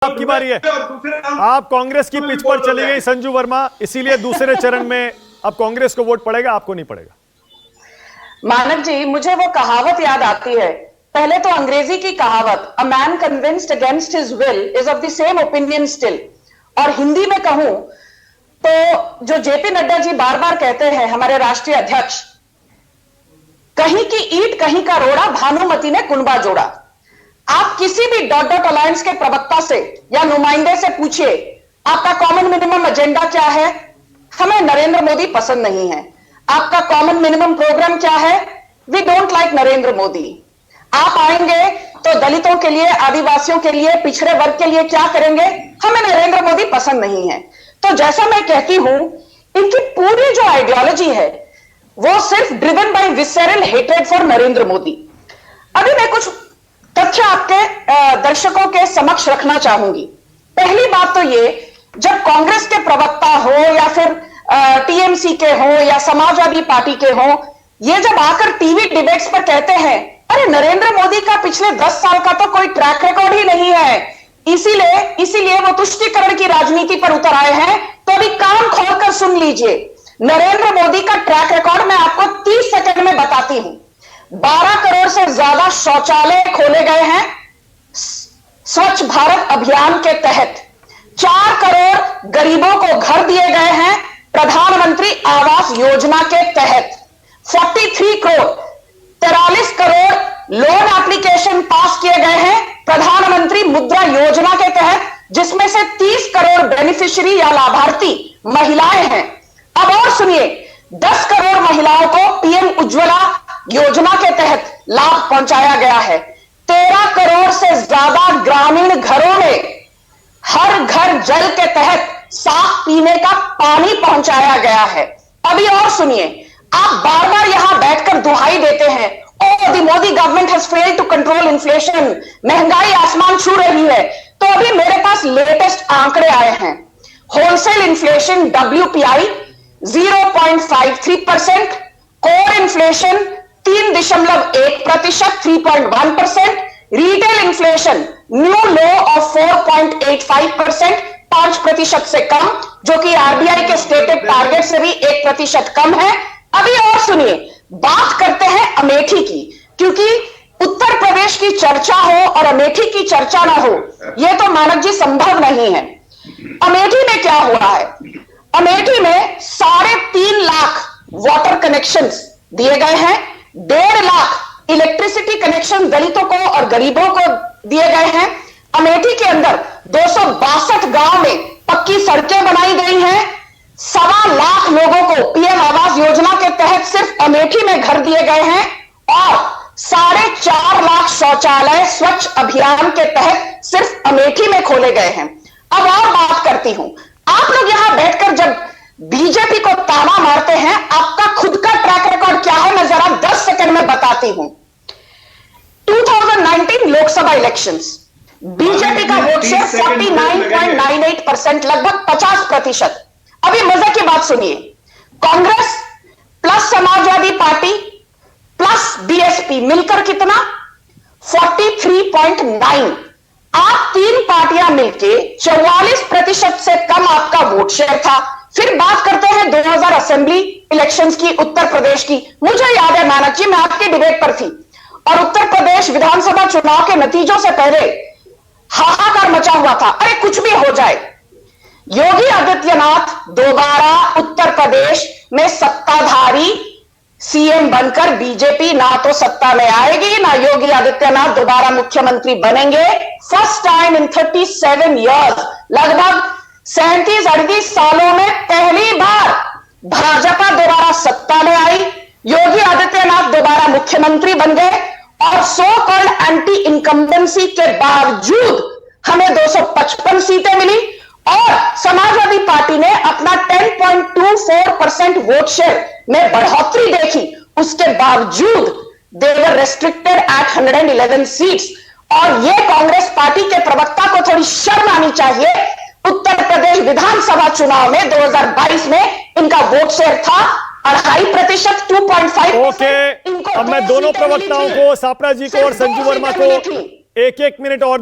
आपकी बारी है। आप कांग्रेस की पिच पर चली गई संजू वर्मा, इसीलिए दूसरे चरण में अब कांग्रेस को वोट पड़ेगा, आपको नहीं पड़ेगा। मानक जी, मुझे वो कहावत याद आती है, पहले तो अंग्रेजी की कहावत, a man convinced against his will is of the same opinion still. और हिंदी में कहूं तो जो जेपी नड्डा जी बार बार कहते हैं, हमारे राष्ट्रीय अध्यक्ष, कहीं की ईंट कहीं का रोड़ा, भानुमति ने कुनबा जोड़ा। आप किसी भी डॉट डॉट अलायंस के प्रवक्ता से या नुमाइंदे से पूछिए, आपका कॉमन मिनिमम एजेंडा क्या है? हमें नरेंद्र मोदी पसंद नहीं है। आपका कॉमन मिनिमम प्रोग्राम क्या है? We don't like Narendra Modi. आप आएंगे तो दलितों के लिए, आदिवासियों के लिए, पिछड़े वर्ग के लिए क्या करेंगे? हमें नरेंद्र मोदी पसंद नहीं है। तो जैसा मैं कहती हूं, इनकी पूरी जो आइडियोलॉजी है वो सिर्फ driven by visceral hatred for Narendra Modi. अभी मैं कुछ तथ्य आपके दर्शकों के समक्ष रखना चाहूंगी। पहली बात तो ये, जब कांग्रेस के प्रवक्ता हो या फिर टीएमसी के हो या समाजवादी पार्टी के हो, ये जब आकर टीवी डिबेट्स पर कहते हैं, अरे नरेंद्र मोदी का पिछले 10 साल का तो कोई ट्रैक रिकॉर्ड ही नहीं है, इसीलिए वो तुष्टीकरण की राजनीति पर उतर आए हैं, तो अभी कान खोलकर सुन लीजिए। नरेंद्र मोदी का ट्रैक रिकॉर्ड मैं आपको 30 सेकंड में बताती हूं। 12 करोड़ से ज्यादा शौचालय खोले गए हैं स्वच्छ भारत अभियान के तहत। 4 करोड़ गरीबों को घर दिए गए हैं प्रधानमंत्री आवास योजना के तहत। 43 करोड़ 43 करोड़ लोन एप्लीकेशन पास किए गए हैं प्रधानमंत्री मुद्रा योजना के तहत, जिसमें से 30 करोड़ बेनिफिशियरी या लाभार्थी महिलाएं हैं। अब और सुनिए, 10 करोड़ महिलाओं को पीएम उज्ज्वला योजना के तहत लाभ पहुंचाया गया है। 13 करोड़ से ज्यादा ग्रामीण घरों में हर घर जल के तहत साफ पीने का पानी पहुंचाया गया है। अभी और सुनिए, आप बार बार यहां बैठकर दुहाई देते हैं, oh the Modi government has failed to control inflation, महंगाई आसमान छू रही है। तो अभी मेरे पास लेटेस्ट आंकड़े आए हैं। Wholesale inflation WPI 0.53%, core inflation 3.1%, 3.1%, retail inflation new low of 4.85%, 5% से कम, जो कि आरबीआई के स्टेटेड टारगेट से भी 1% कम है। अभी और सुनिए, बात करते हैं अमेठी की, क्योंकि उत्तर प्रदेश की चर्चा हो और अमेठी की चर्चा ना हो, यह तो मानक जी संभव नहीं है। अमेठी में क्या हुआ है? अमेठी में 3.5 लाख वाटर कनेक्शंस दिए गए हैं, 1.5 लाख इलेक्ट्रिसिटी कनेक्शन दलितों को और गरीबों को दिए गए हैं। अमेठी के अंदर 262 गांव में पक्की सड़कें बनाई गई हैं। 1.25 लाख लोगों को पीएम आवास योजना के तहत सिर्फ अमेठी में घर दिए गए हैं और 4.5 लाख शौचालय स्वच्छ अभियान के तहत सिर्फ अमेठी में खोले गए हैं। अब और बात करती हूं, आप लोग यहां बैठकर जब बीजेपी को ताना मारते हैं, आपका खुद का ट्रैक रिकॉर्ड क्या है मैं जरा 10 सेकंड में बताती हूं। 2019 लोकसभा इलेक्शंस, बीजेपी का वोट शेयर 49.98%, लगभग 50%। अभी मजे की बात सुनिए, Congress plus Samajwadi party plus BSP मिलकर कितना? 43.9। आप 3 पार्टियां मिलके 44% से कम आपका वोट शेयर था। फिर बात करते हैं 2000 असेंबली इलेक्शंस की, उत्तर प्रदेश की। मुझे याद है मानक जी, मैं आपकी डिबेट पर थी और उत्तर प्रदेश विधानसभा चुनाव के नतीजों से पहले हाहाकार मचा हुआ था, अरे कुछ भी हो जाए, योगी आदित्यनाथ दोबारा उत्तर प्रदेश में सत्ताधारी सीएम बनकर बीजेपी ना तो सत्ता में आएगी, ना योगी आदित्यनाथ दोबारा मुख्यमंत्री बनेंगे। फर्स्ट टाइम इन 37 ईयर्स, लगभग 37-38 सालों में पहली बार भाजपा दोबारा सत्ता में आई, योगी आदित्यनाथ दोबारा मुख्यमंत्री बन गए और सो कॉल्ड एंटी इनकम्बेंसी के बावजूद हमें 255 सीटें मिली और समाजवादी पार्टी ने अपना 10.24% वोट शेयर में बढ़ोतरी देखी। उसके बावजूद दे वर रेस्ट्रिक्टेड एट 111 सीट्स। और यह कांग्रेस पार्टी के प्रवक्ता को थोड़ी शर्म आनी चाहिए। उत्तर प्रदेश विधानसभा चुनाव में 2022 में इनका वोट शेयर था 2.5%, 2.5%। ओके, अब मैं दोनों प्रवक्ताओं को, सापड़ा जी को और संजू वर्मा को 1-1 मिनट और